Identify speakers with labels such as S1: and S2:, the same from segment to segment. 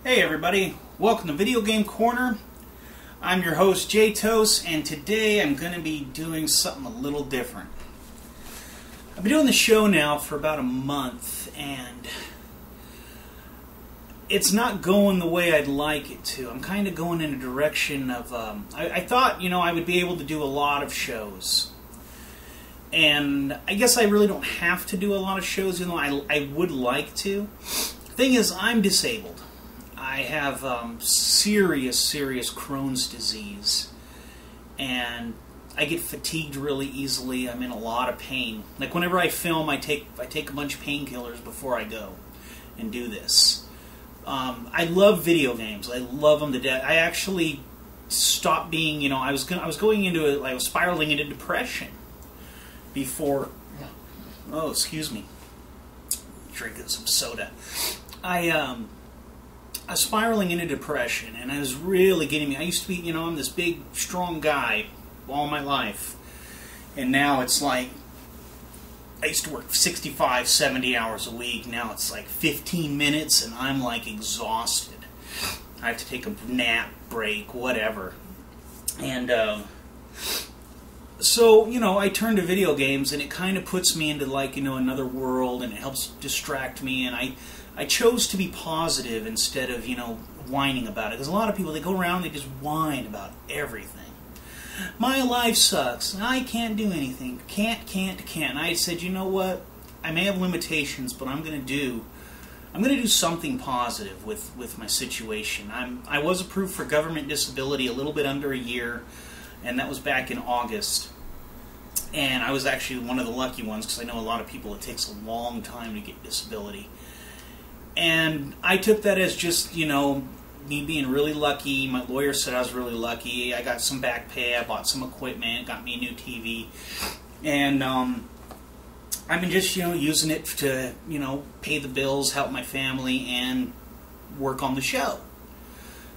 S1: Hey everybody, welcome to Video Game Corner. I'm your host Jay Toast, and today I'm going to be doing something a little different. I've been doing the show now for about a month, and it's not going the way I'd like it to. I'm kind of going in a direction of, I thought, I would be able to do a lot of shows. And I guess I really don't have to do a lot of shows, even though I would like to. The thing is, I'm disabled. I have serious Crohn's disease, and I get fatigued really easily. I'm in a lot of pain. Like whenever I film, I take a bunch of painkillers before I go and do this. I love video games. I love them to death. I actually stopped being, I was going into it. I was spiraling into depression before. Oh, excuse me. Drinking some soda. I was spiraling into depression, and I was really getting me. I used to be, I'm this big, strong guy all my life, and now it's like, I used to work 65, 70 hours a week. Now it's like 15 minutes, and I'm like exhausted. I have to take a nap, break, whatever. And so, I turn to video games, and it kind of puts me into like, another world, and it helps distract me, and I chose to be positive instead of, whining about it. Because a lot of people, they go around and they just whine about everything. My life sucks. I can't do anything. Can't. And I said, you know what? I may have limitations, but I'm going to do something positive with my situation. I was approved for government disability a little bit under a year, and that was back in August. And I was actually one of the lucky ones, because I know a lot of people, it takes a long time to get disability. And I took that as just, me being really lucky. My lawyer said I was really lucky. I got some back pay. I bought some equipment. Got me a new TV. And I've been just, using it to, pay the bills, help my family, and work on the show.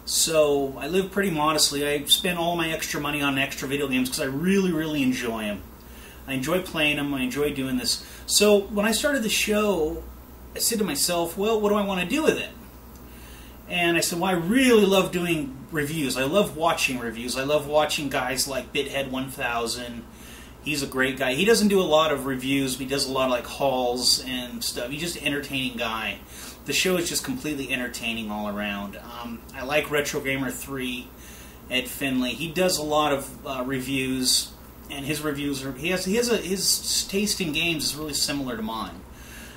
S1: So I live pretty modestly. I spend all my extra money on extra video games because I really enjoy them. I enjoy playing them. I enjoy doing this. So when I started the show, I said to myself, well, what do I want to do with it? And I said, well, I really love doing reviews. I love watching reviews. I love watching guys like Bithead1000. He's a great guy. He doesn't do a lot of reviews, but he does a lot of like hauls and stuff. He's just an entertaining guy. The show is just completely entertaining all around. I like Retro Gamer 3 Ed Finley. He does a lot of reviews, and his reviews are his taste in games is really similar to mine.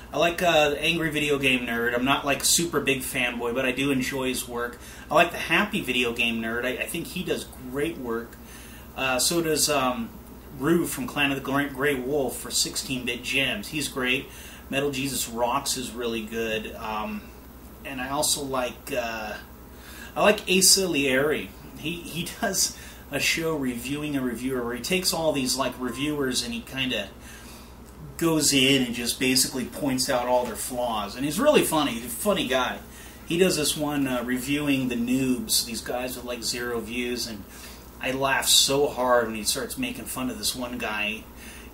S1: I like Angry Video Game Nerd. I'm not like super big fanboy, but I do enjoy his work. I like the Happy Video Game Nerd. I think he does great work. So does Rue from Clan of the Grey Wolf for 16-bit gems. He's great. Metal Jesus Rocks is really good. And I also like Asa Lieri. He does a show reviewing a reviewer where he takes all these like reviewers and he kind of goes in and just basically points out all their flaws. And he's really funny. He's a funny guy. He does this one reviewing the noobs, these guys with like 0 views, and I laugh so hard when he starts making fun of this one guy.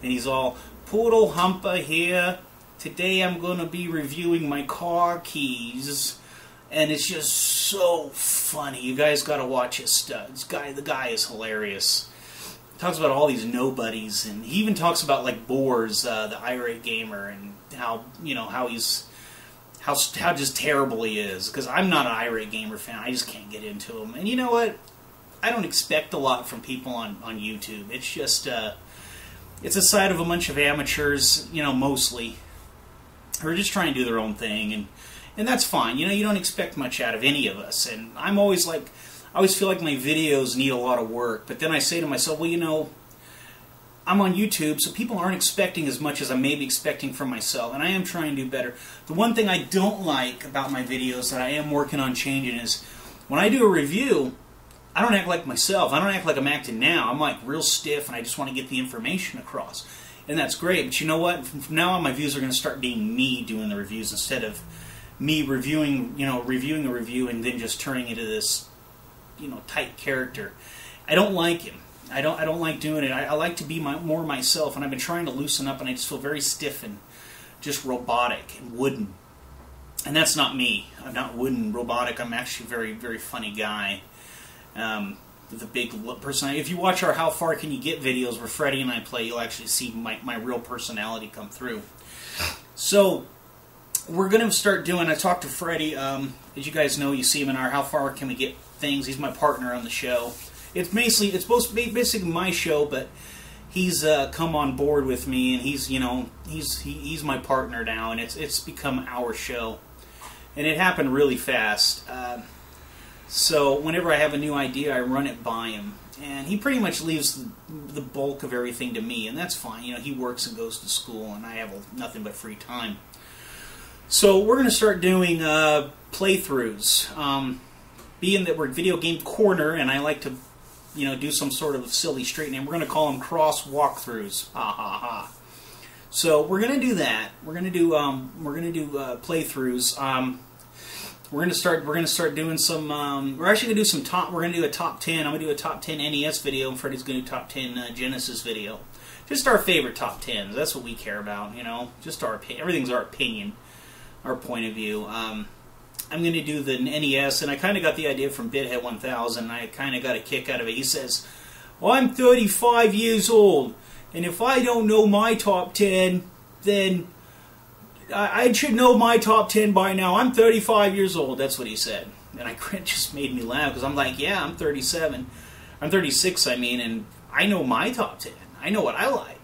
S1: And he's all, Poodle Humpa here. Today I'm going to be reviewing my car keys. And it's just so funny. You guys got to watch his stuff. The guy is hilarious. Talks about all these nobodies, and he even talks about like Boars, the irate gamer, and how how just terrible he is. Because I'm not an irate gamer fan, I just can't get into him. And you know what? I don't expect a lot from people on YouTube. It's just it's a side of a bunch of amateurs, mostly, who are just trying to do their own thing, and that's fine. You don't expect much out of any of us. And I'm always like, I always feel like my videos need a lot of work, but then I say to myself, well, I'm on YouTube, so people aren't expecting as much as I may be expecting from myself, and I am trying to do better. The one thing I don't like about my videos that I am working on changing is, when I do a review, I don't act like myself. I don't act like I'm acting now. I'm like real stiff, and I just want to get the information across. And that's great, but you know what? From now on, my views are going to start being me doing the reviews instead of me reviewing a review and then just turning into this tight character. I don't like him. I don't like doing it. I like to be more myself, and I've been trying to loosen up, and I just feel very stiff and just robotic and wooden. And that's not me. I'm not wooden robotic. I'm actually a very, very funny guy. With a big personality. If you watch our How Far Can You Get videos where Freddie and I play, you'll actually see my real personality come through. So, we're going to start doing, I talked to Freddie, as you guys know, you see him in our How Far Can We Get things. He's my partner on the show. It's basically my show, but he's come on board with me, and he's my partner now, and it's become our show. And it happened really fast. So whenever I have a new idea, I run it by him. And he pretty much leaves the bulk of everything to me, and that's fine. You know, he works and goes to school, and I have nothing but free time. So we're going to start doing playthroughs. Being that we're Video Game Corner, and I like to, do some sort of silly straight name, we're going to call them cross walkthroughs. Ha ha ha. So we're going to do that. We're going to do playthroughs. We're going to start doing some. We're actually going to do some top. We're going to do a top 10. I'm going to do a top 10 NES video, and Freddie's going to do a top 10 Genesis video. Just our favorite top 10s. That's what we care about. Just our everything's our opinion, our point of view. I'm going to do the NES, and I kind of got the idea from Bithead 1000. And I kind of got a kick out of it. He says, "Well, I'm 35 years old, and if I don't know my top 10, then I should know my top 10 by now. I'm 35 years old." That's what he said. And it just made me laugh, because I'm like, yeah, I'm 37. I'm 36, and I know my top 10. I know what I like.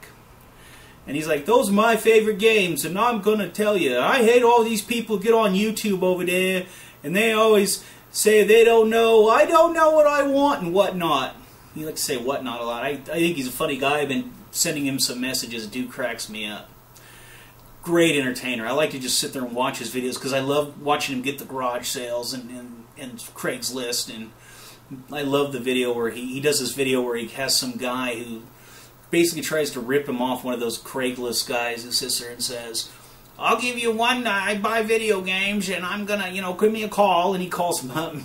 S1: And he's like, "Those are my favorite games, and I'm going to tell you, I hate all these people get on YouTube over there, and they always say they don't know, I don't know what I want, and whatnot." He likes to say whatnot a lot. I think he's a funny guy. I've been sending him some messages. Dude cracks me up. Great entertainer. I like to just sit there and watch his videos, because I love watching him get the garage sales and Craigslist. And I love the video where he does this video where he has some guy who basically tries to rip him off, one of those Craigslist guys who sits there and says, "I'll give you one, I buy video games, and I'm gonna, give me a call." And he calls him up,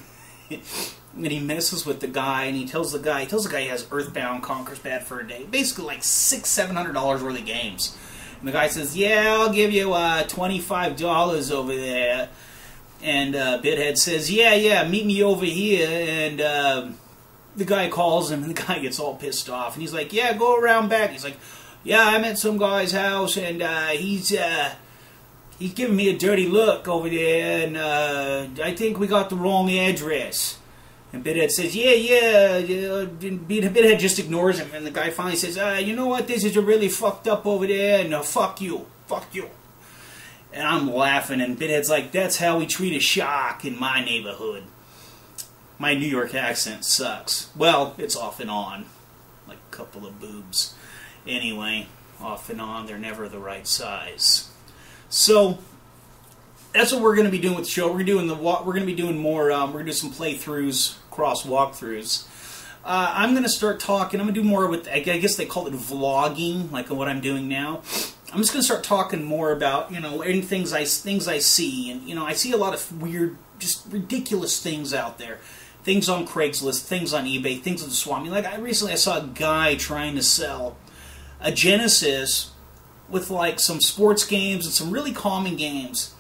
S1: and he messes with the guy, and he tells the guy he has Earthbound, Conker's Bad Fur Day, basically like $600-700 worth of games. And the guy says, "Yeah, I'll give you $25 over there." And Bithead says, yeah, meet me over here. And the guy calls him, and the guy gets all pissed off. And he's like, "Yeah, go around back." He's like, "Yeah, I'm at some guy's house, and he's giving me a dirty look over there, and I think we got the wrong address." And Bithead says, yeah. Bithead just ignores him, and the guy finally says, "You know what, this is really fucked up over there, and fuck you. And I'm laughing, and Bithead's like, "That's how we treat a shark in my neighborhood." My New York accent sucks. Well, it's off and on, like a couple of boobs. Anyway, off and on, they're never the right size. So that's what we're going to be doing with the show. We're going to be doing more. We're going to do some playthroughs, cross walkthroughs. I'm going to start talking. I'm going to do more with, I guess they call it vlogging, like what I'm doing now. I'm just going to start talking more about, things I see, and I see a lot of weird, just ridiculous things out there. Things on Craigslist, things on eBay, things on the swap. Like recently I saw a guy trying to sell a Genesis with like some sports games and some really common games,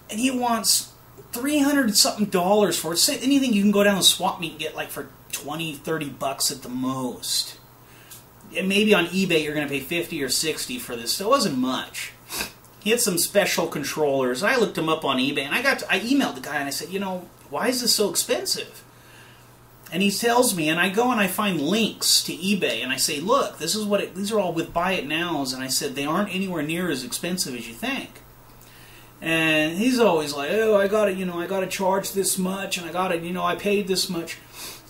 S1: and he wants $300-something for it. Say anything you can go down to swap meet and get like for $20-30 at the most. And maybe on eBay you're going to pay $50 or $60 for this, so it wasn't much. He had some special controllers. I looked them up on eBay, and I emailed the guy and I said, "Why is this so expensive?" And he tells me, and I go and I find links to eBay, and I say, "Look, these are all with buy it nows," and I said, "They aren't anywhere near as expensive as you think." And he's always like, "Oh, I gotta charge this much, and I paid this much."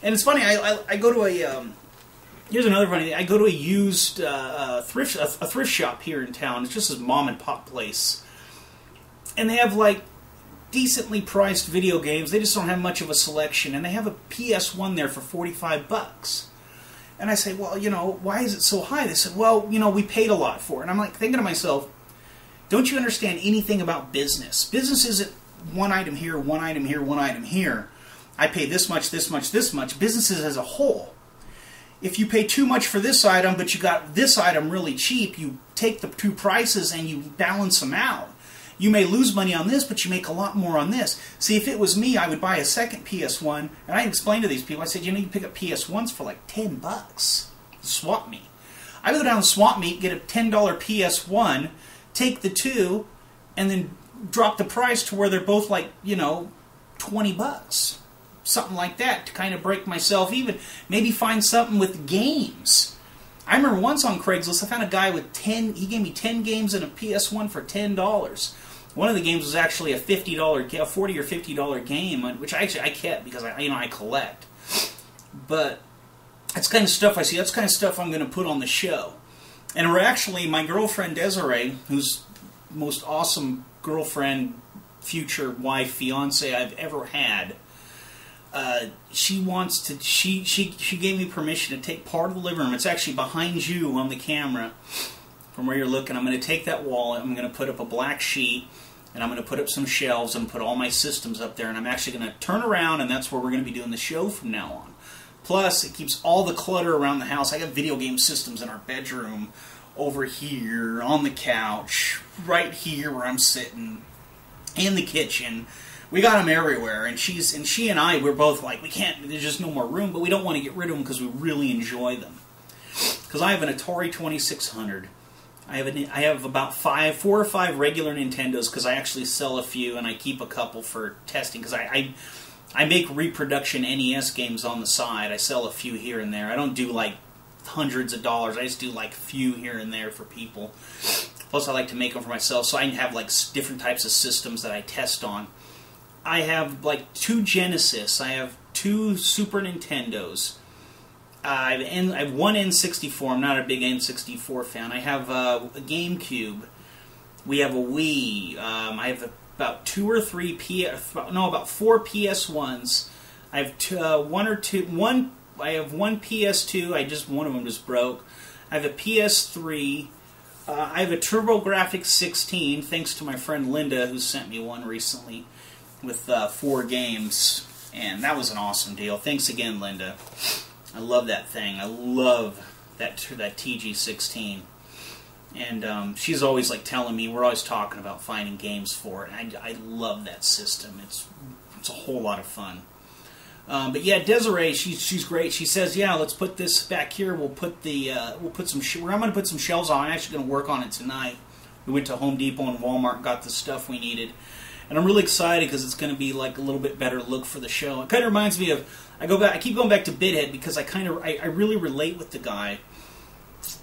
S1: And it's funny, I go to a here's another funny thing. I go to a used thrift shop here in town. It's just a mom and pop place, and they have like decently priced video games. They just don't have much of a selection, and they have a PS1 there for $45. And I say, "Well, why is it so high?" They said, "Well, we paid a lot for it." And I'm like thinking to myself, don't you understand anything about business? Business isn't one item here, one item here, one item here. I pay this much, this much, this much. Businesses as a whole. If you pay too much for this item, but you got this item really cheap, you take the two prices and you balance them out. you may lose money on this, but you make a lot more on this. See, if it was me, I would buy a second PS1, and I explained to these people, I said, you know, you can pick up PS1s for like $10. Swap meet. I would go down to swap meet, get a $10 PS1, take the two, and then drop the price to where they're both like, you know, $20. Something like that to kind of break myself even. Maybe find something with games. I remember once on Craigslist, I found a guy with 10, he gave me 10 games and a PS1 for $10. One of the games was actually a $40 or $50 game, which I kept because I collect. But that's kind of stuff I see. That's kind of stuff I'm going to put on the show. And we're actually, my girlfriend Desiree, who's the most awesome girlfriend, future wife, fiance I've ever had, she wants to. She gave me permission to take part of the living room. It's actually behind you on the camera, from where you're looking. I'm going to take that wall. I'm going to put up a black sheet, and I'm going to put up some shelves and put all my systems up there. And I'm actually going to turn around, and that's where we're going to be doing the show from now on. Plus, it keeps all the clutter around the house. I got video game systems in our bedroom, over here, on the couch, right here where I'm sitting, in the kitchen. We got them everywhere, and she and I, we're both like, we can't, there's just no more room, but we don't want to get rid of them because we really enjoy them. Because I have an Atari 2600. I have about 4 or 5 regular Nintendos, because I actually sell a few, and I keep a couple for testing, because I make reproduction NES games on the side. I sell a few here and there. I don't do like hundreds of dollars. I just do like a few here and there for people. Plus, I like to make them for myself, so I can have like different types of systems that I test on. I have like 2 Genesis. I have 2 Super Nintendos. I have one N64. I'm not a big N64 fan. I have a GameCube. We have a Wii. I have about 4 PS1s. I have I have one PS2. One of them just broke. I have a PS3. I have a TurboGrafx 16, thanks to my friend Linda, who sent me one recently with 4 games, and that was an awesome deal. Thanks again, Linda. I love that thing. I love that TG16, and she's always like telling me, we're always talking about finding games for it. And I love that system. It's a whole lot of fun. But yeah, Desiree, she's great. She says, yeah, let's put this back here. I'm going to put some shelves on. I'm actually going to work on it tonight. We went to Home Depot and Walmart and got the stuff we needed. And I'm really excited because it's going to be like a little bit better look for the show. It kind of reminds me of, I keep going back to Bidhead because I really relate with the guy,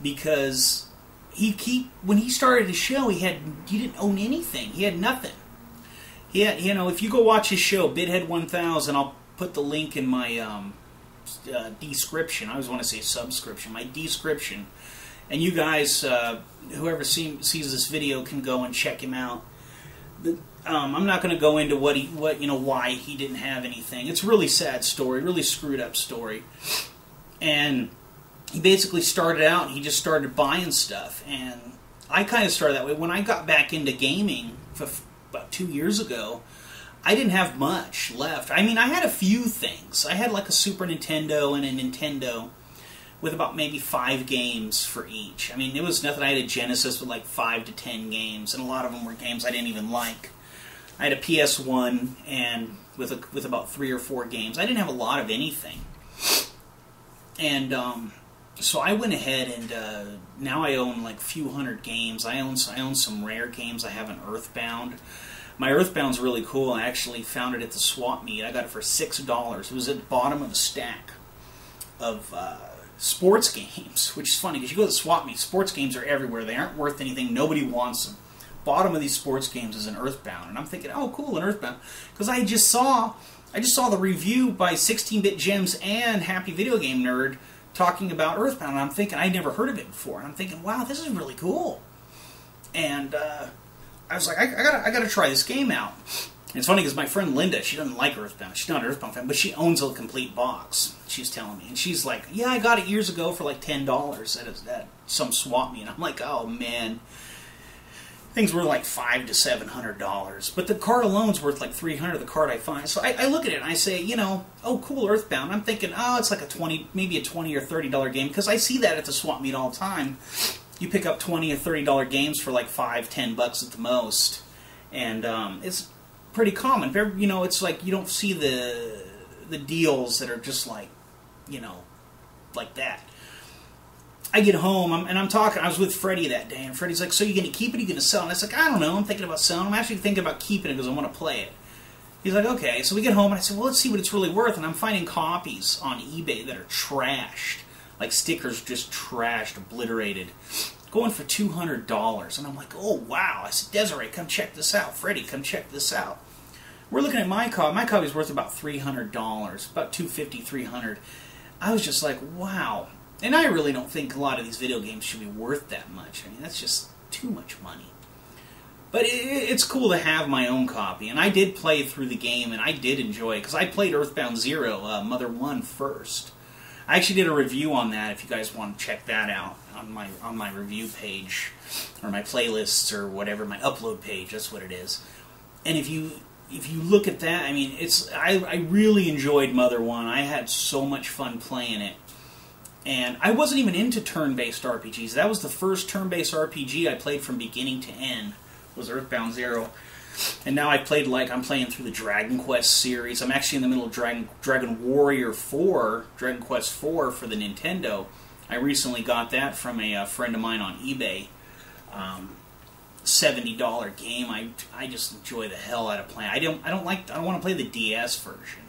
S1: because when he started his show, he didn't own anything. He had nothing. He had, if you go watch his show, Bidhead 1000, I'll put the link in my description. I always want to say subscription. My description. And you guys, whoever sees this video, can go and check him out. I'm not going to go into why he didn't have anything. It's a really sad story, really screwed up story. And he basically started out, he just started buying stuff. And I kind of started that way. When I got back into gaming about 2 years ago, I didn't have much left. I mean, I had a few things. I had like a Super Nintendo and a Nintendo with about maybe 5 games for each. I mean, it was nothing. I had a Genesis with like 5 to 10 games, and a lot of them were games I didn't even like. I had a PS1 and with about 3 or 4 games. I didn't have a lot of anything. And so I went ahead and now I own like a few hundred games. I own some rare games. I have an Earthbound. My Earthbound's really cool. I actually found it at the swap meet. I got it for $6. It was at the bottom of the stack of sports games, which is funny because you go to the swap meet, sports games are everywhere. They aren't worth anything. Nobody wants them. Bottom of these sports games is an Earthbound, and I'm thinking, oh, cool, an Earthbound, because I just saw the review by 16-Bit Gems and Happy Video Game Nerd talking about Earthbound, and I'm thinking, I'd never heard of it before, and I'm thinking, wow, this is really cool. And I was like, I gotta try this game out. And it's funny because my friend Linda, she doesn't like Earthbound. She's not an Earthbound fan, but she owns a complete box. She's telling me, and she's like, yeah, I got it years ago for like $10 at some swap meet. And I'm like, oh man, things were like $500 to $700, but the card alone's worth like $300. The card I find, so I look at it and I say, oh, cool, Earthbound. I'm thinking, oh, it's like maybe a $20 or $30 game, because I see that at the swap meet all the time. You pick up $20 or $30 games for like $5, $10 at the most, and it's pretty common. You know, it's like you don't see the deals that are just like, you know, like that. I get home, and I'm talking. I was with Freddie that day, and Freddie's like, "So you going to keep it? Or you going to sell it?" And I was like, "I don't know. I'm thinking about selling. I'm actually thinking about keeping it because I want to play it." He's like, "Okay." So we get home, and I said, "Well, let's see what it's really worth." And I'm finding copies on eBay that are trashed, like stickers just trashed, obliterated, going for $200. And I'm like, "Oh wow!" I said, "Desiree, come check this out. Freddie, come check this out." We're looking at my copy. My copy's worth about $300, about $250, $300. I was just like, "Wow." And I really don't think a lot of these video games should be worth that much. I mean, that's just too much money. But it's cool to have my own copy. And I did play through the game, and I did enjoy it. Because I played Earthbound Zero, Mother 1 first. I actually did a review on that, if you guys want to check that out, on my review page. Or my playlists, or whatever, my upload page, that's what it is. And if you look at that, I mean, I really enjoyed Mother 1. I had so much fun playing it. And I wasn't even into turn-based RPGs. That was the first turn-based RPG I played from beginning to end, was Earthbound Zero. And now I'm playing through the Dragon Quest series. I'm actually in the middle of Dragon Warrior 4, Dragon Quest 4 for the Nintendo. I recently got that from a friend of mine on eBay. $70 game. I just enjoy the hell out of playing. I don't want to play the DS version.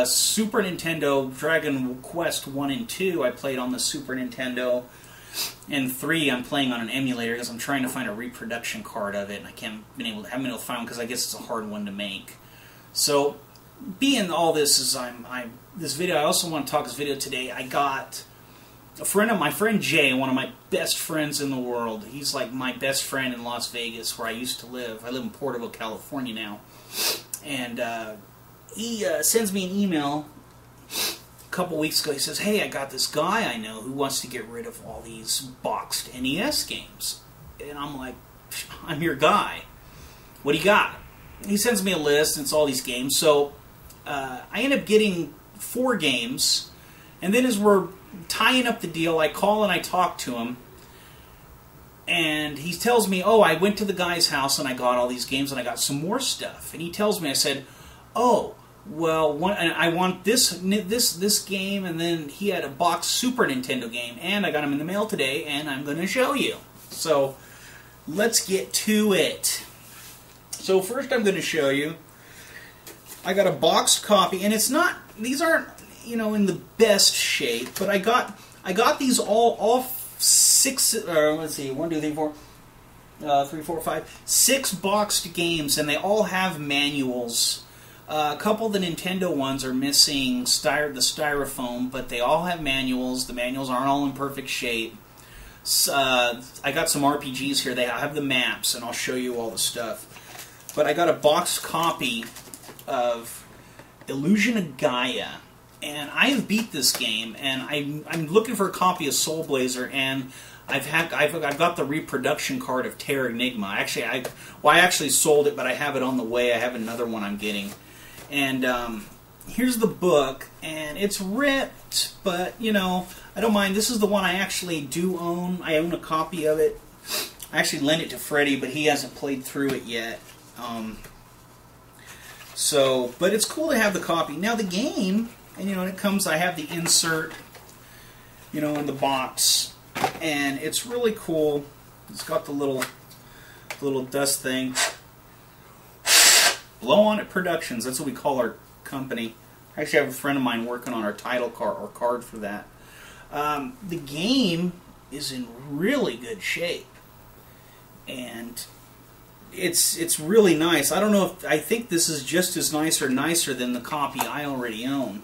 S1: Super Nintendo, Dragon Quest 1 and 2, I played on the Super Nintendo. And 3, I'm playing on an emulator because I'm trying to find a reproduction card of it, and I haven't been able to find one because I guess it's a hard one to make. So, being all this is this video, I also want to talk this video today. I got my friend Jay, one of my best friends in the world. He's like my best friend in Las Vegas, where I used to live. I live in Porterville, California now. And he sends me an email a couple weeks ago. He says, "Hey, I got this guy I know who wants to get rid of all these boxed NES games." And I'm like, "I'm your guy. What do you got?" He sends me a list, and it's all these games. So I end up getting 4 games. And then as we're tying up the deal, I call and I talk to him. And he tells me, "Oh, I went to the guy's house and I got all these games and I got some more stuff." And he tells me, I said, "Oh, well, I want this game," and then he had a boxed Super Nintendo game, and I got him in the mail today, and I'm going to show you. So, let's get to it. So first I'm going to show you, I got a boxed copy, and these aren't, you know, in the best shape, but I got these all 6, let's see, 1, 2, 3, 4, 3, 4, 5, 6 boxed games, and they all have manuals. A couple of the Nintendo ones are missing the styrofoam, but they all have manuals. The manuals aren't all in perfect shape. I got some RPGs here. They have the maps, and I'll show you all the stuff. But I got a boxed copy of Illusion of Gaia, and I have beat this game, and I'm looking for a copy of Soul Blazer, and I've got the reproduction card of Terra Enigma. Actually, I actually sold it, but I have it on the way. I have another one I'm getting. And here's the book, and it's ripped, but, you know, I don't mind. This is the one I actually do own. I own a copy of it. I actually lent it to Freddie, but he hasn't played through it yet. But it's cool to have the copy. Now, the game, and, you know, it comes, I have the insert, you know, in the box, and it's really cool. It's got the little dust thing. Blow On It Productions, that's what we call our company. I actually have a friend of mine working on our title card or card for that. The game is in really good shape, and it's really nice. I don't know I think this is just as nice or nicer than the copy I already own.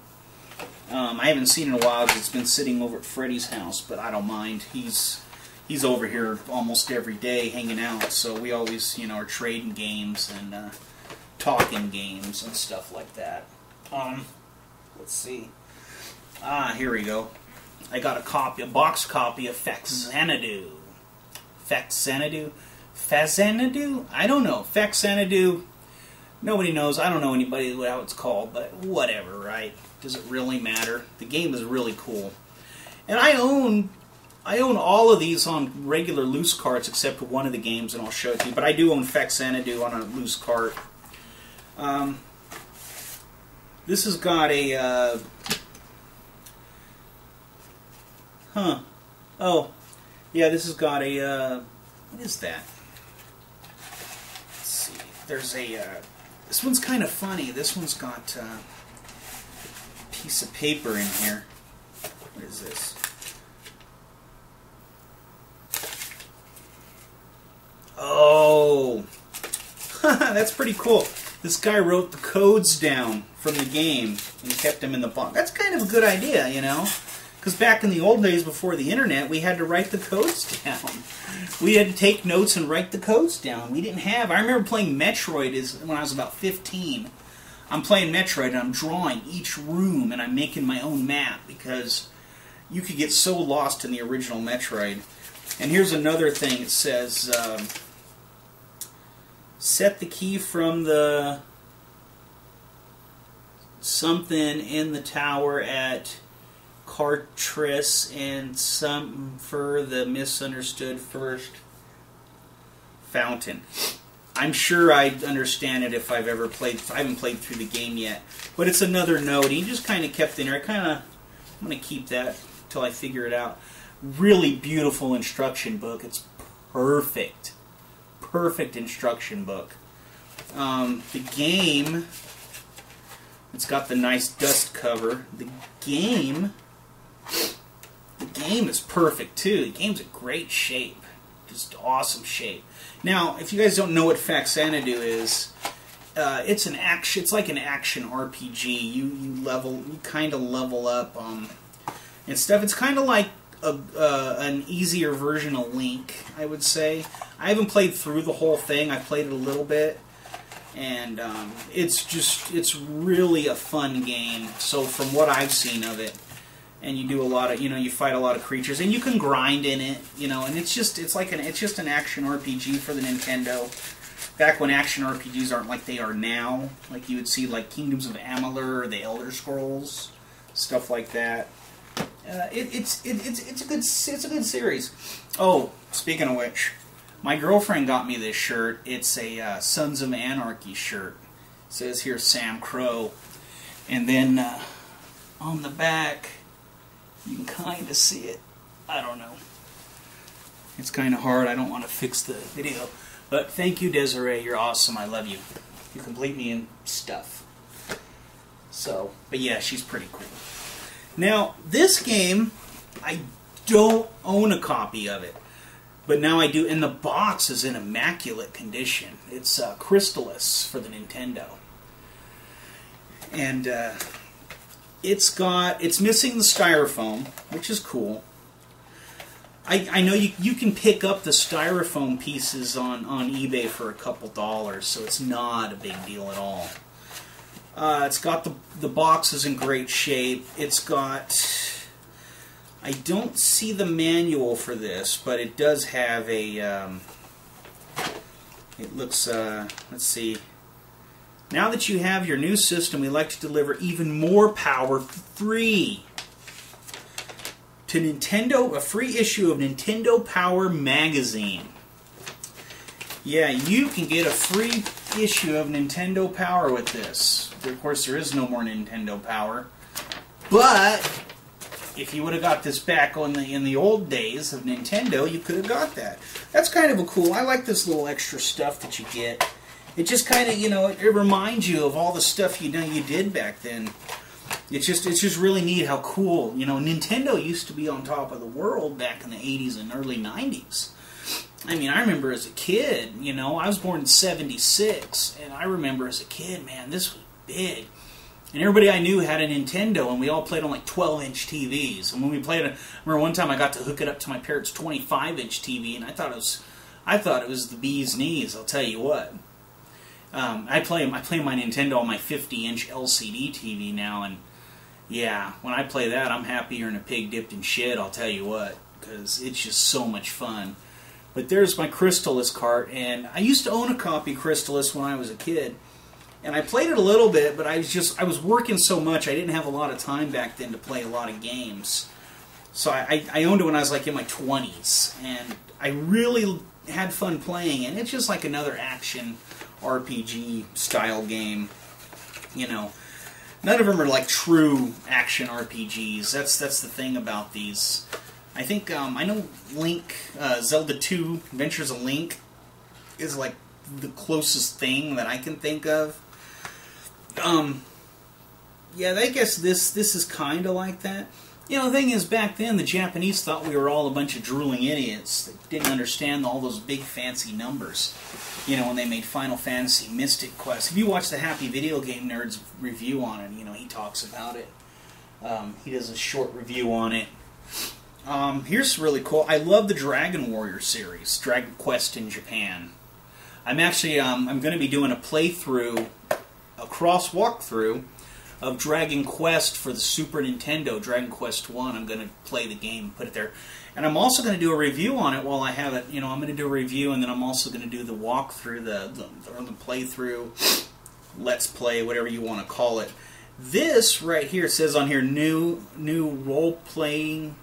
S1: I haven't seen it in a while because it's been sitting over at Freddie's house, but I don't mind. He's over here almost every day hanging out, so we always, you know, are trading games and talking games and stuff like that. Let's see. Here we go. I got a box copy of Faxanadu. Faxanadu? I don't know. Faxanadu. Nobody knows. I don't know anybody how it's called, but whatever, right? Does it really matter? The game is really cool. And I own I own all of these on regular loose carts except one of the games, and I'll show it to you. But I do own Xanadu on a loose cart. This has got a... Oh, yeah, this has got a... what is that? Let's see. There's a... this one's kind of funny. This one's got a piece of paper in here. What is this? Oh, that's pretty cool. This guy wrote the codes down from the game and kept them in the box. That's kind of a good idea, you know? Because back in the old days before the internet, we had to write the codes down. We had to take notes and write the codes down. We didn't have... I remember playing Metroid when I was about 15. I'm playing Metroid and I'm drawing each room and I'm making my own map because you could get so lost in the original Metroid. And here's another thing. It says... set the key from the something in the tower at Cartris and some for the misunderstood first fountain. I'm sure I'd understand it if I've ever played. I haven't played through the game yet, but it's another note. He just kind of kept in there. I'm going to keep that until I figure it out. Really beautiful instruction book. It's perfect. Perfect instruction book. The game, it's got the nice dust cover. The game is perfect too. The game's in great shape, just awesome shape. Now, if you guys don't know what Xanadu is, it's an action. It's like an action RPG. You kind of level up and stuff. It's kind of like an easier version of Link, I would say. I haven't played through the whole thing. I played it a little bit, and it's really a fun game. So from what I've seen of it, and you do a lot of, you fight a lot of creatures, and you can grind in it, and it's just an action RPG for the Nintendo. Back when action RPGs aren't like they are now, like you would see like Kingdoms of Amalur or the Elder Scrolls, stuff like that. It's a good series. Oh, speaking of which, my girlfriend got me this shirt. It's a Sons of Anarchy shirt. It says here Sam Crow, and then on the back you can kind of see it. I don't know. It's kind of hard. I don't want to fix the video, but thank you, Desiree. You're awesome. I love you. You complete me in stuff. So, but yeah, she's pretty cool. Now, this game, I don't own a copy of it, but now I do, and the box is in immaculate condition. It's Crystallis for the Nintendo. And it's missing the styrofoam, which is cool. I know you can pick up the styrofoam pieces on eBay for a couple dollars, so it's not a big deal at all. It's got the box is in great shape. It's got... I don't see the manual for this, but it does have a... it looks... let's see. Now that you have your new system, we'd like to deliver even more power free to Nintendo, a free issue of Nintendo Power Magazine. Yeah, you can get a free issue of Nintendo Power with this. Of course, there is no more Nintendo Power. But if you would have got this back in the old days of Nintendo, you could have got that. That's kind of a cool... I like this little extra stuff that you get. It just kind of, it reminds you of all the stuff you did back then. It's just really neat how cool, Nintendo used to be on top of the world back in the 80s and early 90s. I mean, I remember as a kid, I was born in 76, and I remember as a kid, man, this was big. And everybody I knew had a Nintendo, and we all played on like 12-inch TVs. And when we played, I remember one time I got to hook it up to my parents' 25-inch TV, and I thought it was the bee's knees. I'll tell you what. I play my Nintendo on my 50-inch LCD TV now, and yeah, when I play that, I'm happier than a pig dipped in shit. I'll tell you what, because it's just so much fun. But there's my Crystallis cart, and I used to own a copy of Crystallis when I was a kid, and I played it a little bit, but I was working so much I didn't have a lot of time back then to play a lot of games. So I owned it when I was like in my 20s, and I really had fun playing it. It's just like another action RPG style game. You know, none of them are like true action RPGs. That's the thing about these. I think I know Link, Zelda 2, Adventures of Link, is like the closest thing that I can think of. Yeah, I guess this is kind of like that. You know, the thing is, back then, the Japanese thought we were all a bunch of drooling idiots that didn't understand all those big, fancy numbers. You know, when they made Final Fantasy Mystic Quest. If you watch the Happy Video Game Nerd's review on it, you know, he talks about it. He does a short review on it. Here's really cool. I love the Dragon Warrior series, Dragon Quest in Japan. I'm actually, I'm going to be doing a playthrough, a cross walkthrough, of Dragon Quest for the Super Nintendo, Dragon Quest 1. I'm going to play the game, put it there. And I'm also going to do a review on it while I have it. You know, I'm going to do a review, and then I'm also going to do the walkthrough, the playthrough, let's play, whatever you want to call it. This right here, it says on here, new role-playing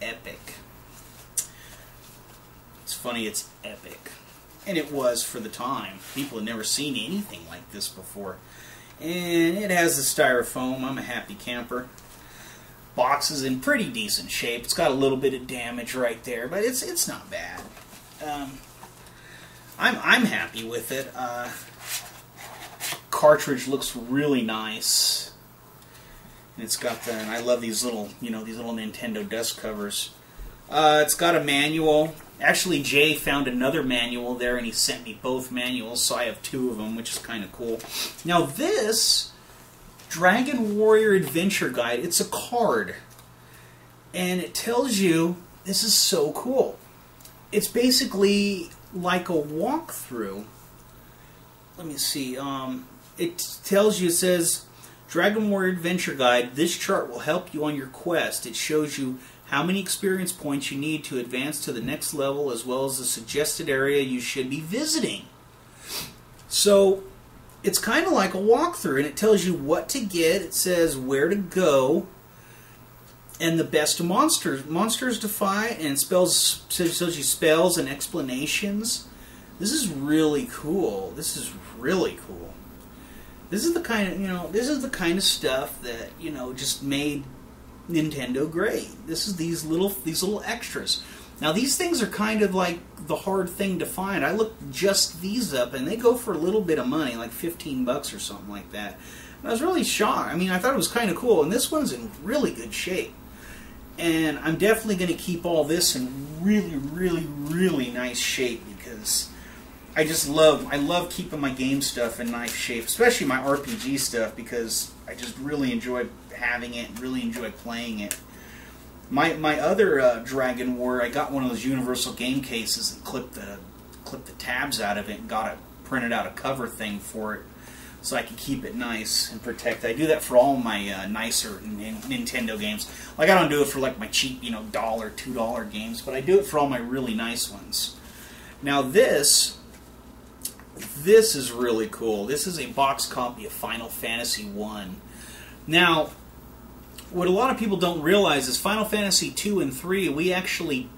S1: epic. It's funny, it's epic. And it was for the time. People had never seen anything like this before. And it has the styrofoam. I'm a happy camper. Box is in pretty decent shape. It's got a little bit of damage right there, but it's not bad. I'm happy with it. Cartridge looks really nice. And it's got the, and I love these little, you know, these little Nintendo dust covers. It's got a manual. Actually, Jay found another manual there, and he sent me both manuals, so I have two of them, which is kind of cool. Now this Dragon Warrior Adventure Guide, it's a card, and it tells you, this is so cool. It's basically like a walkthrough. Let me see. It tells you, it says, Dragon Warrior Adventure Guide, this chart will help you on your quest. It shows you how many experience points you need to advance to the next level, as well as the suggested area you should be visiting. So it's kind of like a walkthrough, and it tells you what to get. It says where to go, and the best monsters to fight, and spells, tells you spells and explanations. This is really cool. This is really cool. This is the kind of, you know, this is the kind of stuff that, you know, just made Nintendo great. This is these little extras. Now these things are kind of like the hard thing to find. I looked just these up, and they go for a little bit of money, like $15 or something like that. And I was really shocked. I mean, I thought it was kind of cool, and this one's in really good shape. And I'm definitely going to keep all this in really, really, really nice shape, because I love keeping my game stuff in nice shape, especially my RPG stuff, because I just really enjoy having it and really enjoy playing it. My other Dragon Warrior, I got one of those universal game cases and clipped the tabs out of it and printed out a cover thing for it so I could keep it nice and protect it. I do that for all my nicer Nintendo games. Like, I don't do it for like my cheap, you know, $1, $2 games, but I do it for all my really nice ones. Now this is really cool. This is a box copy of Final Fantasy 1. Now, what a lot of people don't realize is Final Fantasy 2 and 3, we actually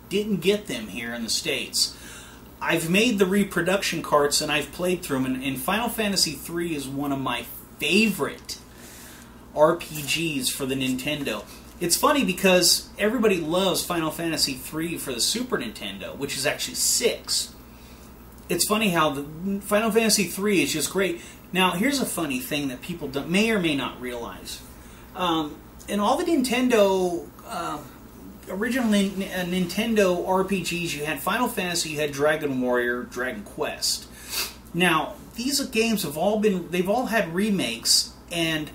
S1: didn't get them here in the States. I've made the reproduction carts and I've played through them, and Final Fantasy 3 is one of my favorite RPGs for the Nintendo. It's funny because everybody loves Final Fantasy 3 for the Super Nintendo, which is actually 6. It's funny how the Final Fantasy 3 is just great. Now, here's a funny thing that people may or may not realize. In all the Nintendo, original Nintendo RPGs, you had Final Fantasy, you had Dragon Warrior, Dragon Quest. Now, these games have they've all had remakes, and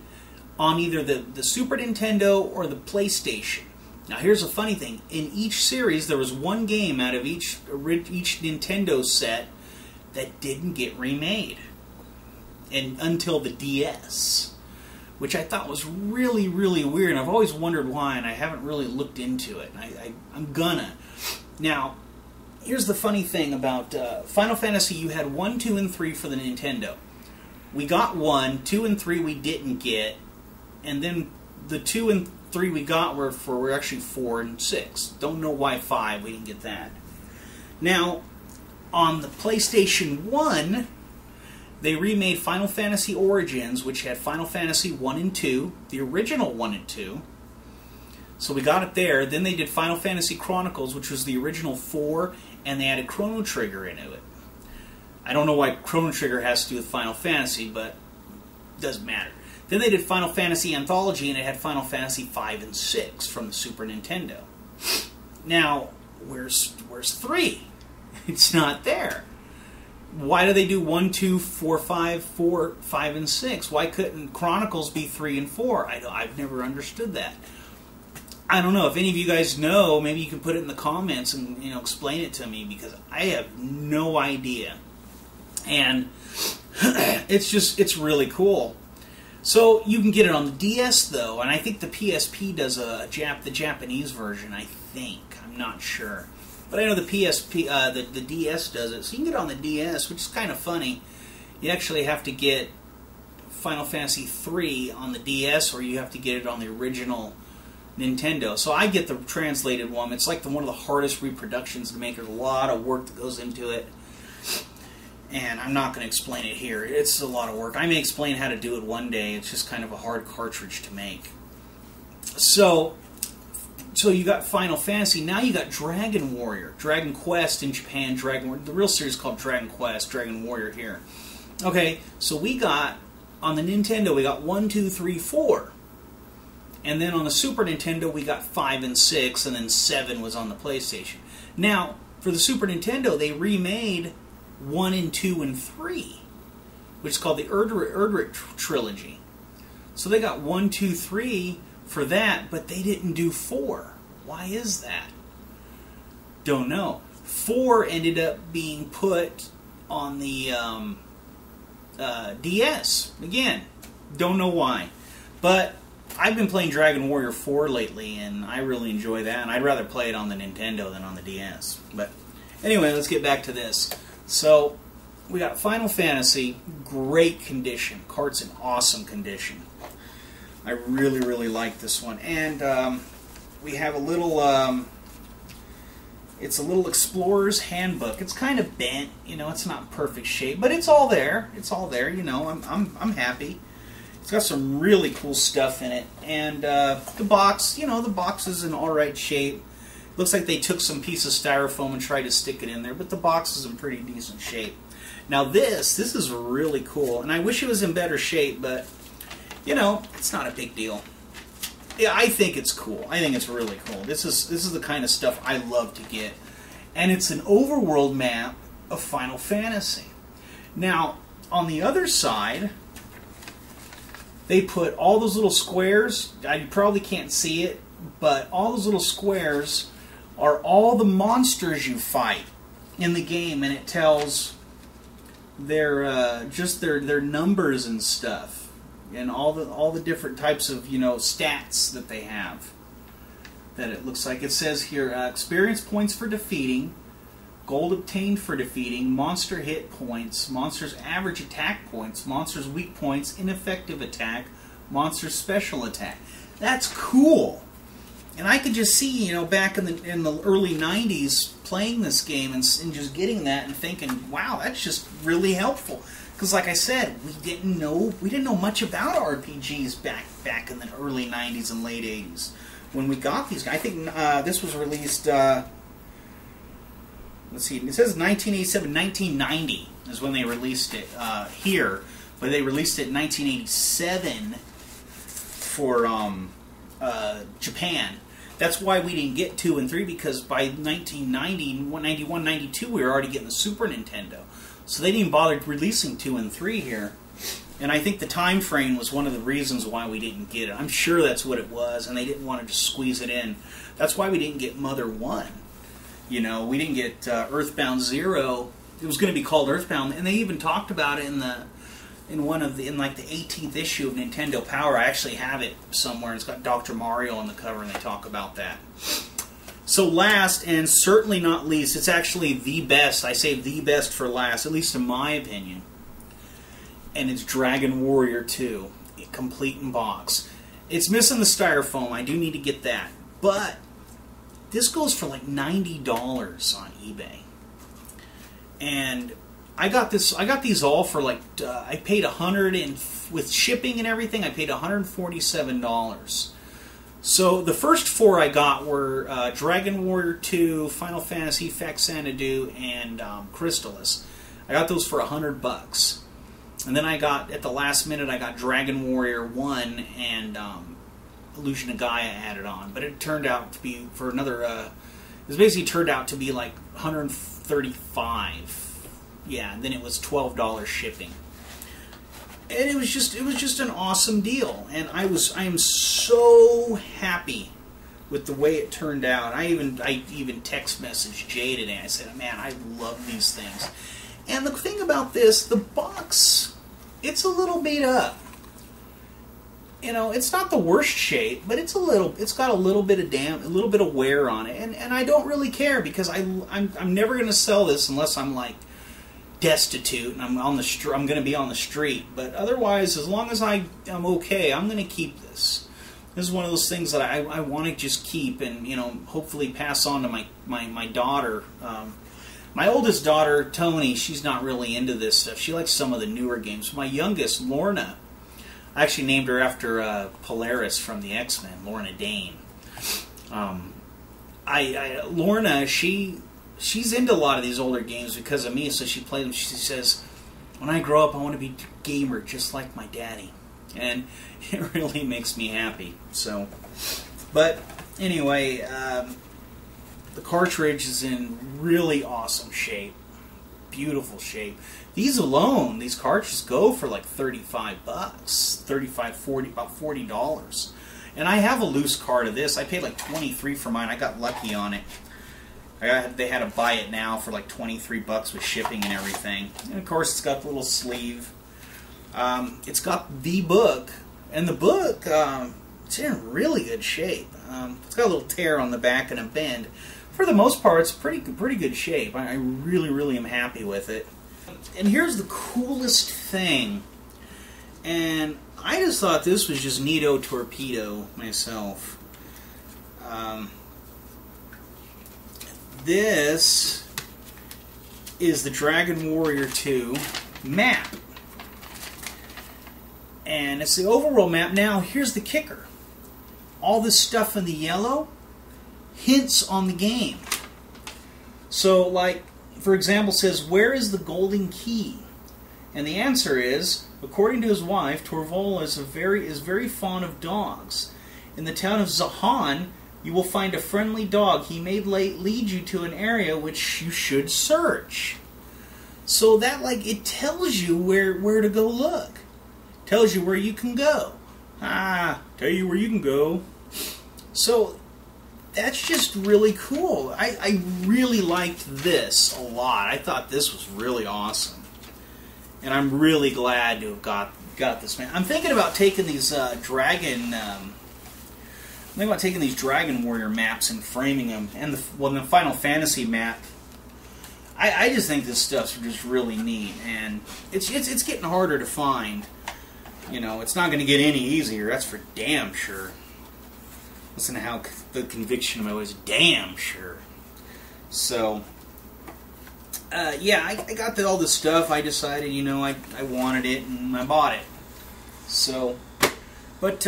S1: on either the Super Nintendo or the PlayStation. Now, here's a funny thing. In each series, there was one game out of each Nintendo set that didn't get remade, and until the DS, which I thought was really, really weird, and I've always wondered why, and I haven't really looked into it, and I'm gonna. Now, here's the funny thing about Final Fantasy. You had 1, 2, and 3 for the Nintendo. We got 1, 2, and 3 we didn't get, and then the 2 and three we got were actually 4 and 6. Don't know why 5 we didn't get that. Now, on the PlayStation 1, they remade Final Fantasy Origins, which had Final Fantasy 1 and 2, the original 1 and 2. So we got it there. Then they did Final Fantasy Chronicles, which was the original 4, and they added Chrono Trigger into it. I don't know why Chrono Trigger has to do with Final Fantasy, but it doesn't matter. Then they did Final Fantasy Anthology, and it had Final Fantasy 5 and 6 from the Super Nintendo. Now, where's 3? It's not there. Why do they do 1, 2, 4, 5, 4, 5, and 6? Why couldn't Chronicles be 3 and 4? I've never understood that. I don't know. If any of you guys know, maybe you can put it in the comments and explain it to me, because I have no idea. And it's really cool. So you can get it on the DS though, and I think the PSP does the Japanese version. I think, I'm not sure, but I know the PSP the DS does it. So you can get it on the DS, which is kind of funny. You actually have to get Final Fantasy 3 on the DS, or you have to get it on the original Nintendo. So I get the translated one. It's like one of the hardest reproductions to make. There's a lot of work that goes into it, and I'm not going to explain it here. It's a lot of work. I may explain how to do it one day. It's just kind of a hard cartridge to make. So you got Final Fantasy. Now you got Dragon Warrior, Dragon Quest in Japan. The real series is called Dragon Quest, Dragon Warrior here. Okay, so we got on the Nintendo, we got 1, 2, 3, 4. And then on the Super Nintendo, we got 5 and 6, and then 7 was on the PlayStation. Now, for the Super Nintendo, they remade 1 and 2 and 3, which is called the Erdrick Trilogy. So they got 1, 2, 3 for that, but they didn't do 4. Why is that? Don't know. 4 ended up being put on the DS. Again, don't know why. But I've been playing Dragon Warrior 4 lately, and I really enjoy that, and I'd rather play it on the Nintendo than on the DS. But anyway, let's get back to this. So, we got Final Fantasy, great condition. Cart's in awesome condition. I really, really like this one. And we have a little, it's a little Explorer's Handbook. It's kind of bent, it's not perfect shape, but it's all there. It's all there, I'm happy. It's got some really cool stuff in it. And the box, the box is in alright shape. Looks like they took some piece of styrofoam and tried to stick it in there, but the box is in pretty decent shape. Now this is really cool, and I wish it was in better shape, but, it's not a big deal. Yeah, I think it's cool. I think it's really cool. This is the kind of stuff I love to get. And it's an overworld map of Final Fantasy. Now, on the other side, they put all those little squares. You probably can't see it, but all those little squares are all the monsters you fight in the game, and it tells their their numbers and stuff, and all the different types of stats that they have. That it looks like it says here: experience points for defeating, gold obtained for defeating, monster hit points, monster's average attack points, monster's weak points, ineffective attack, monster's special attack. That's cool. And I could just see, back in the early 90s playing this game and just getting that and thinking, wow, that's just really helpful. Because like I said, we didn't know much about RPGs back in the early 90s and late 80s when we got these. I think this was released, let's see, it says 1987, 1990 is when they released it here, but they released it in 1987 for Japan. That's why we didn't get 2 and 3, because by 1990, 91, 92, we were already getting the Super Nintendo. So they didn't bother releasing 2 and 3 here. And I think the time frame was one of the reasons why we didn't get it. I'm sure that's what it was, and they didn't want to just squeeze it in. That's why we didn't get Mother 1. We didn't get Earthbound 0. It was going to be called Earthbound, and they even talked about it in the 18th issue of Nintendo Power. I actually have it somewhere. It's got Dr. Mario on the cover, and they talk about that. So last, and certainly not least, it's actually the best. I say the best for last, at least in my opinion. And it's Dragon Warrior 2, complete in box. It's missing the styrofoam. I do need to get that. But this goes for like $90 on eBay. And I got these all for like I paid with shipping and everything. I paid $147. So the first 4 I got were Dragon Warrior 2, Final Fantasy Xanadu, and Crystalis. I got those for $100. And then I got, at the last minute, I got Dragon Warrior 1 and Illusion of Gaia added on. But it turned out to be, for another, it basically turned out to be like $135. Yeah, and then it was $12 shipping. And it was just an awesome deal. And I am so happy with the way it turned out. I even text messaged Jay today. I said, man, I love these things. And the thing about this, the box, it's a little beat up. You know, it's not the worst shape, but it's got a little bit of wear on it, and I don't really care, because I'm never going to sell this unless I'm like destitute and I'm going to be on the street. But otherwise, as long as I'm okay, I'm going to keep this. This is one of those things that I want to just keep, and hopefully pass on to my daughter. My oldest daughter, Tony, she's not really into this stuff. She likes some of the newer games. My youngest, Lorna, I actually named her after Polaris from the X-Men, Lorna Dane. Lorna, she's into a lot of these older games because of me, so she plays them. She says, when I grow up, I want to be a gamer just like my daddy. And it really makes me happy. So, but anyway, the cartridge is in really awesome shape. Beautiful shape. These alone, these cartridges go for like $35, $40, about $40. And I have a loose card of this. I paid like $23 for mine. I got lucky on it. They had to buy it now for like $23 with shipping and everything. And of course, it's got the little sleeve. It's got the book, and the book, it's in really good shape. It's got a little tear on the back and a bend. For the most part, it's pretty good shape. I really am happy with it. And here's the coolest thing. And I just thought this was just neato torpedo myself. This is the Dragon Warrior 2 map. And it's the overworld map. Now, here's the kicker. All this stuff in the yellow hints on the game. So, like, for example, says, where is the golden key? And the answer is, according to his wife, Torvald is very fond of dogs. In the town of Zahan, you will find a friendly dog. He may lead you to an area which you should search. So that, like, it tells you where to go look. Tells you where you can go. Tell you where you can go. So that's just really cool. I really liked this a lot. I thought this was really awesome. And I'm really glad to have got this, man. I'm thinking about taking these Dragon Warrior maps and framing them, and the Final Fantasy map. I just think this stuff's just really neat, and it's getting harder to find. It's not going to get any easier. That's for damn sure. Listen to how the conviction of my voice, damn sure. So, yeah, I got all this stuff. I decided, I wanted it, and I bought it. So, but,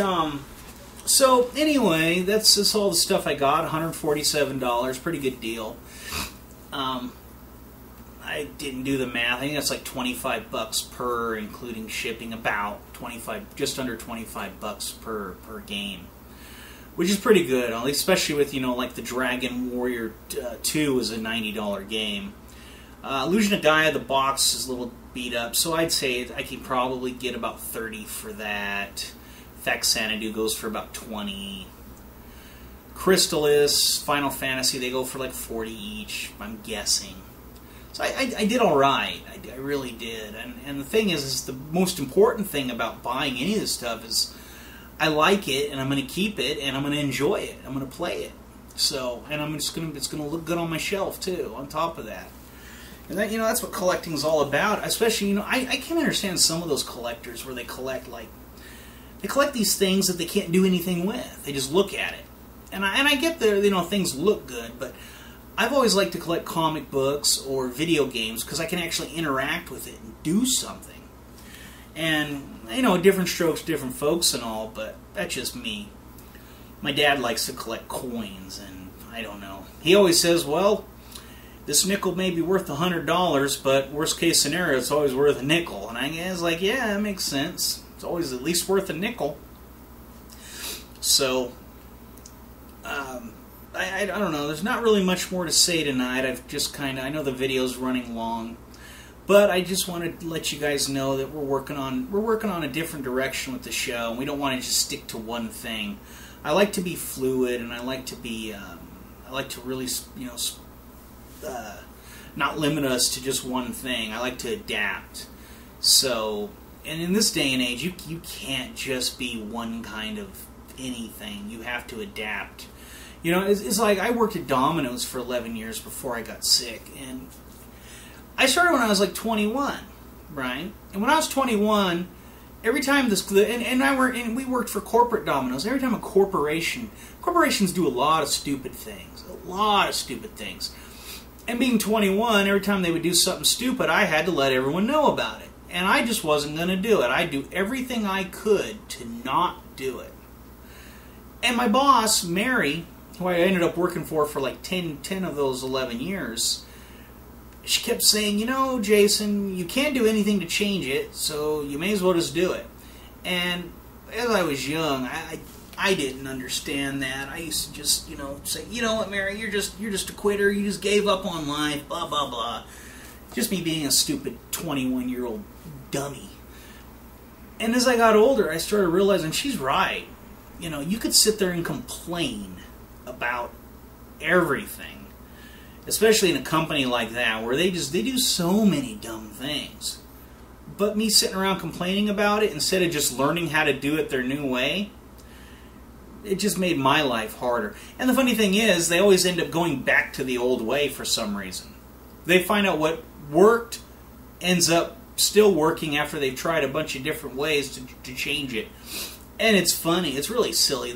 S1: so anyway, that's all the stuff I got. $147, pretty good deal. I didn't do the math. I think that's like $25 per, including shipping. About just under $25 per game, which is pretty good. Especially with like the Dragon Warrior 2 is a $90 game. Illusion of Gaia, the box is a little beat up, so I'd say I could probably get about $30 for that. Xanadu goes for about $20. Crystalis, Final Fantasy, they go for like $40 each, I'm guessing. So I did all right. I really did. And the thing is the most important thing about buying any of this stuff is I like it, and I'm going to keep it, and I'm going to enjoy it. I'm going to play it. So, and it's going to look good on my shelf too. On top of that, and that that's what collecting is all about. Especially I can't understand some of those collectors where they collect like they collect these things that they can't do anything with. They just look at it. And I get that, you know, things look good, but I've always liked to collect comic books or video games because I can actually interact with it and do something. And, you know, different strokes, different folks and all, but that's just me. My dad likes to collect coins, and I don't know. He always says, well, this nickel may be worth $100, but worst case scenario, it's always worth a nickel. And I was like, yeah, that makes sense. It's always at least worth a nickel. So, I don't know. There's not really much more to say tonight. I've just I know the video's running long, but I just wanted to let you guys know that we're working on a different direction with the show, and we don't want to just stick to one thing. I like to be fluid, and I like to be, I like to really, you know, not limit us to just one thing. I like to adapt. So, and in this day and age, you can't just be one kind of anything. You have to adapt. You know, it's like I worked at Domino's for 11 years before I got sick, and I started when I was like 21, right? And when I was 21, every time we worked for corporate Domino's. Every time corporations do a lot of stupid things, And being 21, every time they would do something stupid, I had to let everyone know about it, and I just wasn't going to do it. I'd do everything I could to not do it. And my boss, Mary, who I ended up working for like 10 of those 11 years, she kept saying, you know, Jason, you can't do anything to change it, so you may as well just do it. And as I was young, I didn't understand that. I used to just, you know, say, you know what, Mary, you're just a quitter. You just gave up on life, blah, blah, blah. Just me being a stupid 21-year-old dummy. And as I got older, I started realizing she's right. You know, you could sit there and complain about everything, especially in a company like that where they do so many dumb things. But me sitting around complaining about it instead of just learning how to do it their new way, it just made my life harder. And the funny thing is, they always end up going back to the old way for some reason. They find out what worked ends up still working after they've tried a bunch of different ways to change it. And it's funny. It's really silly.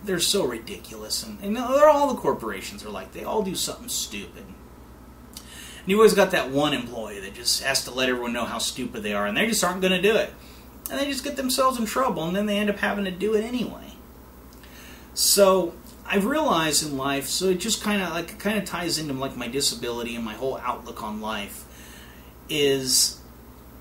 S1: They're so ridiculous. And all the corporations are like, they all do something stupid. And you always got that one employee that just has to let everyone know how stupid they are, and they just aren't going to do it. And they just get themselves in trouble, and then they end up having to do it anyway. So I've realized in life, so it just kind of ties into like my disability and my whole outlook on life, is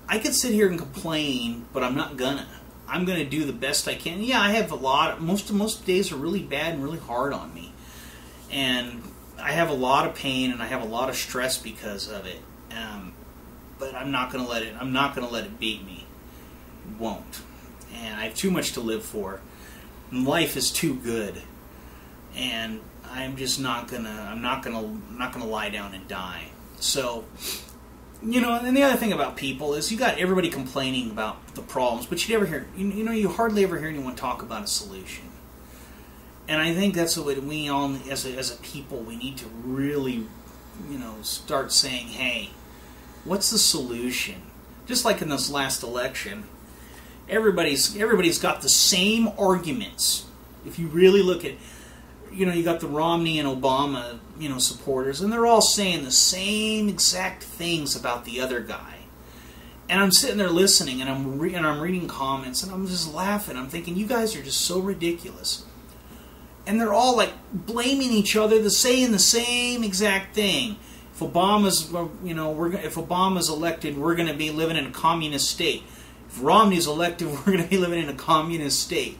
S1: I could sit here and complain, but I'm not gonna. I'm going to do the best I can. Yeah, I have a lot. Most days are really bad and really hard on me, and I have a lot of pain and I have a lot of stress because of it. But I'm not going to let it. I'm not going to let it beat me. It won't. And I have too much to live for. And life is too good, and I'm just not gonna. I'm not gonna lie down and die. So. You know, and the other thing about people is you got everybody complaining about the problems, but you never hear, you hardly ever hear anyone talk about a solution. And I think that's what we all, as a people, we need to really, you know, start saying, hey, what's the solution? Just like in this last election, everybody's got the same arguments. If you really look at, you know, you got the Romney and Obama, you know, supporters, and they're all saying the same exact things about the other guy. And I'm sitting there listening, and I'm reading comments, and I'm just laughing. I'm thinking, you guys are just so ridiculous. And they're all like blaming each other, they're saying the same exact thing. If Obama's, you know, if Obama's elected, we're going to be living in a communist state. If Romney's elected, we're going to be living in a communist state.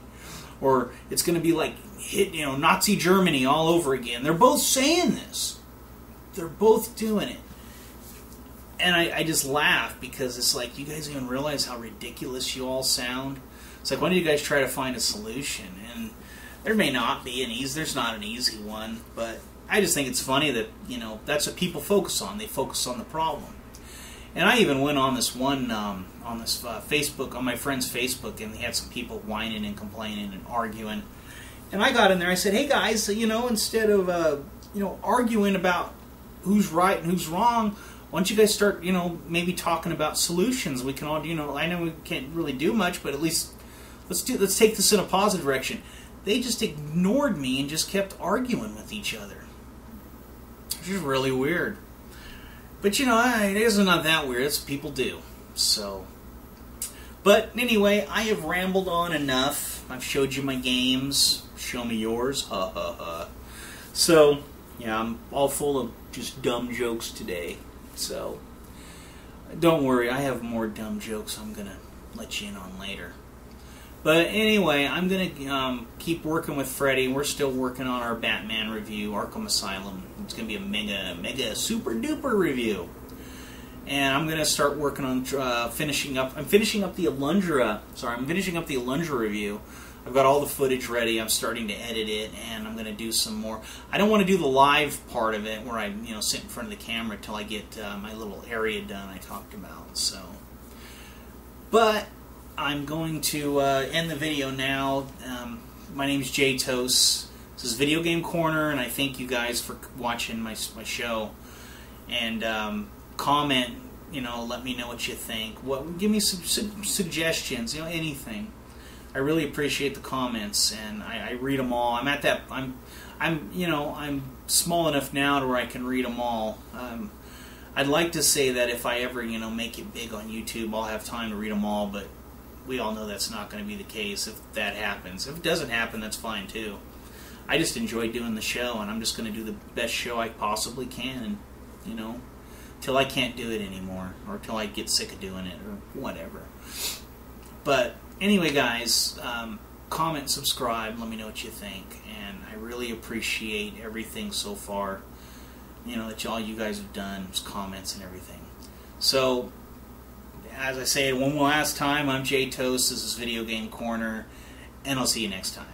S1: Or it's going to be like, you know, Nazi Germany all over again. They're both saying this. They're both doing it. And I just laugh because it's like, you guys even realize how ridiculous you all sound? It's like, why don't you guys try to find a solution? And there may not be there's not an easy one, but I just think it's funny that, you know, that's what people focus on. They focus on the problem. And I even went on this one, on this Facebook, on my friend's Facebook, and they had some people whining and complaining and arguing. And I got in there, I said, hey guys, you know, instead of, you know, arguing about who's right and who's wrong, why don't you guys start, you know, maybe talking about solutions? We can all, you know, I know we can't really do much, but at least let's take this in a positive direction. They just ignored me and just kept arguing with each other, which is really weird. But you know, it isn't not that weird. It's what people do. So, but anyway, I have rambled on enough. I've showed you my games. Show me yours. Ha ha ha. So, yeah, I'm all full of just dumb jokes today. So, don't worry, I have more dumb jokes I'm going to let you in on later. But anyway, I'm going to keep working with Freddy. We're still working on our Batman review, Arkham Asylum. It's going to be a mega, super duper review. And I'm going to start working on finishing up. I'm finishing up the Alundra. Sorry, I'm finishing up the Alundra review. I've got all the footage ready. I'm starting to edit it, and I'm going to do some more. I don't want to do the live part of it where I, sit in front of the camera till I get my little area done I talked about. So, but I'm going to end the video now. My name is Jay Toast. This is Video Game Corner, and I thank you guys for watching my show. And comment, let me know what you think. Give me some suggestions, anything. I really appreciate the comments, and I read them all. I'm small enough now to where I can read them all. I'd like to say that if I ever, make it big on YouTube, I'll have time to read them all, but we all know that's not going to be the case if that happens. If it doesn't happen, that's fine too. I just enjoy doing the show, and I'm just going to do the best show I possibly can, till I can't do it anymore, or till I get sick of doing it, or whatever. But anyway, guys, comment, subscribe, let me know what you think, and I really appreciate everything so far, that all you guys have done, comments and everything. So, as I say one last time, I'm Jay Toast, this is Video Game Corner, and I'll see you next time.